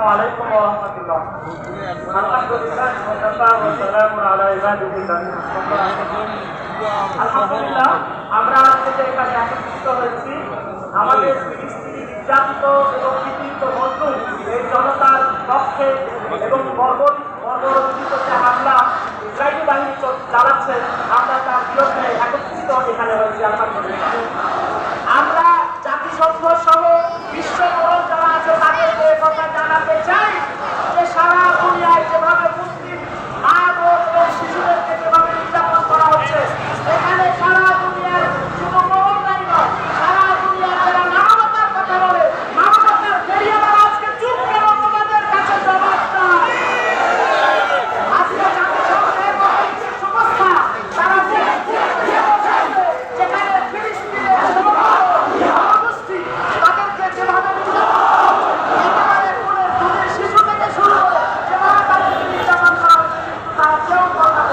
আসসালামু আলাইকুম ওয়া রাহমাতুল্লাহ। আলহামদুলিল্লাহ ওয়া কাফা ওয়া সালামুন আলা ইবাদিহি আলহামদুলিল্লাহ, আমরা আজকে যে এখানে একত্রিত হয়েছি, আমাদের ফিলিস্তিনি নির্যাতিত এবং পীড়িত মজলুম এই জনতার পক্ষে এবং বর্বরোচিত যে হামলা ইসরায়েলি বাহিনী চালাচ্ছে, আমরা তার বিরুদ্ধে একত্রিত এখানে হয়েছি। আলহামদুলিল্লাহ, আমরা জাতিসংঘ সহ বিশ্ব